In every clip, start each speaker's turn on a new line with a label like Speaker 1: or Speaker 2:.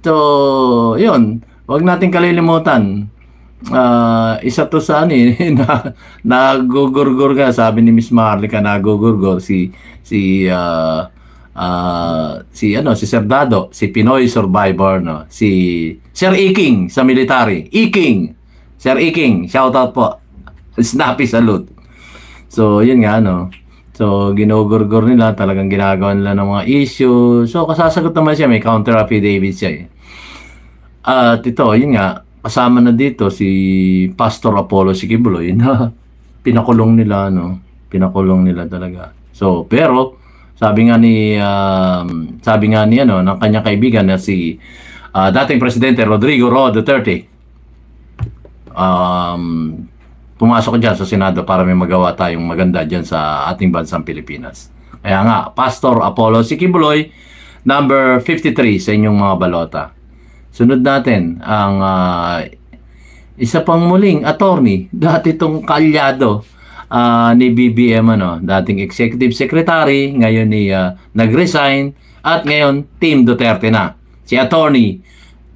Speaker 1: So, yun. Huwag natin kalilimutan. Isa to sa nagugurgur nga, sabi ni Miss Marlica, nagugurgur si si Sir Dado, si Pinoy survivor, no, si Sir Iking sa military. Sir Iking, shout out po, snappy salute. So yun nga, no, so ginugurgur nila, talagang ginagawa nila ng mga issue. So kasasagot naman siya, may counter affidavit siya at ito, yun nga, kasama na dito si Pastor Apollo Sikibuloy na pinakulong nila, no? Pinakulong nila talaga. So, pero sabi nga ni ng kanyang kaibigan na si dating presidente Rodrigo Roa Duterte, pumasok diyan sa Senado para may magawa tayong maganda diyan sa ating bansang Pilipinas. Kaya nga, Pastor Apollo Sikibuloy, number 53 sa inyong mga balota. Sunod natin ang isa pang muling attorney, dati itong kalyado ni BBM, dating executive secretary, ngayon nag-resign at ngayon Team Duterte na. Si Attorney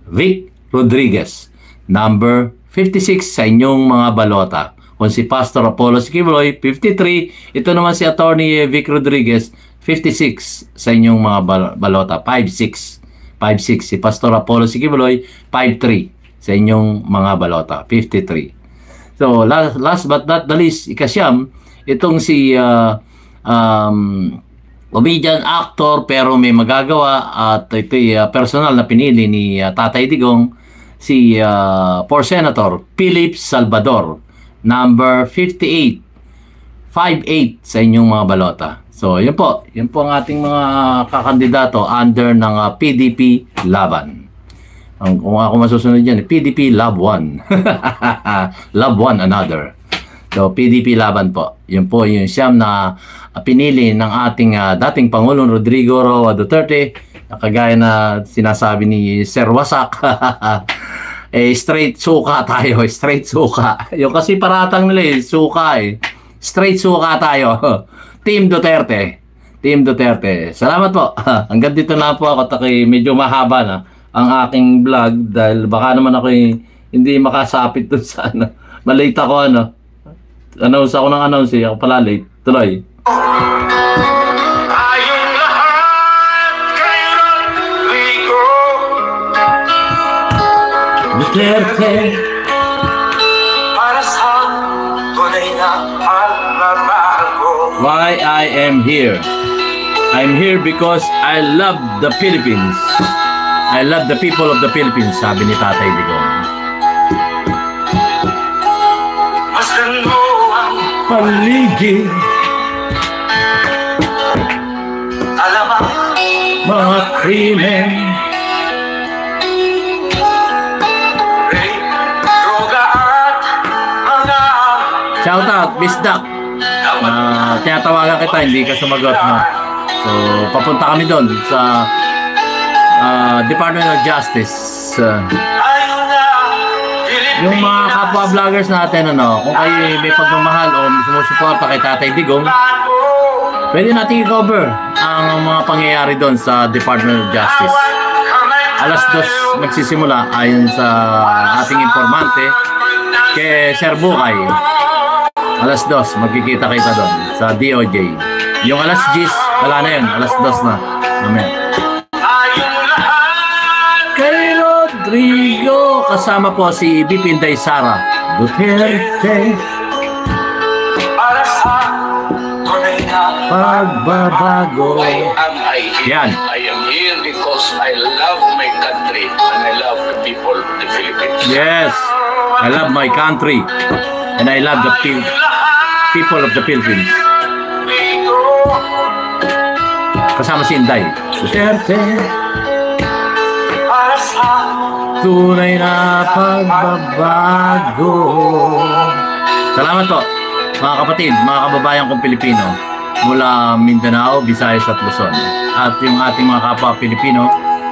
Speaker 1: Vic Rodriguez, number 56 sa inyong mga balota. Kung si Pastor Apollo Sikibuloy, 53, ito naman si Attorney Vic Rodriguez, 56 sa inyong mga balota, 56. 5'6", si Pastor Apollo Sikibuloy, 5'3", sa inyong mga balota, 53. So, last but not the least, ikasyam, itong si comedian, actor, pero may magagawa, at ito'y personal na pinili ni Tatay Digong, si for Senator Philip Salvador, number 58, 5'8", sa inyong mga balota. So, yun po ang ating mga kakandidato under ng PDP Laban. Kung ako masusunod yan, PDP Love One. Love One Another. So, PDP Laban po. Yun po yung siyam na pinili ng ating dating Pangulong Rodrigo Roa Duterte. Kagaya na sinasabi ni Sir Wasak. Straight suka tayo. Straight suka. Yung kasi paratang nila suka Straight suka tayo. Team Duterte. Team Duterte. Salamat po. Hanggang dito na po ako. Medyo mahaba na ang aking vlog dahil baka naman ako hindi makasapit dun sa malate ako announce ako ng announce ako pala late. Tuloy. Tayong lahat kailan ligo Duterte para sa tunay na pagbabago. Why I am here? I'm here because I love the Philippines. I love the people of the Philippines, sabi ni Tatay Digong. Masdan mo ang paligid, alam ang mga krimen, droga at mga... Shout out, Miss Duck. Tinatawagan kita, hindi ka sumagot, no? So, papunta kami doon sa Department of Justice. Yung mga kapwa vloggers natin, kung kayo may pagmamahal o sumusuporta kay Tatay Digong, pwede natin i-cover ang mga pangyayari doon sa Department of Justice. Alas 2 magsisimula ayon sa ating informante kay Sir Bukay. Alas 2 magkikita kita doon sa DOJ. Yung alas 10 wala na yun, alas 2 na. Amen. Kay Rodrigo, kasama po si BP Inday Sara Duterte. Para sa pagbabago. Yan.
Speaker 2: I am here because I love my country and I love the people of the Philippines.
Speaker 1: Yes, I love my country and I love the people of the Philippines. Kasama si Inday Duterte. Tunay na pagbabago. Salamat po mga kapatid, mga kababayan kong Pilipino mula Mindanao, Visayas at Luzon, at yung ating mga kapwa Pilipino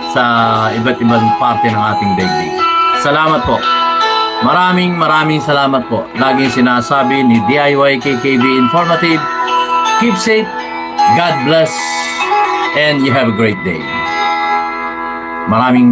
Speaker 1: sa iba't ibang parte ng ating daigdig. Salamat po. Maraming salamat po. Laging sinasabi ni DIY KKB Informative, keep safe, God bless, and you have a great day. Maraming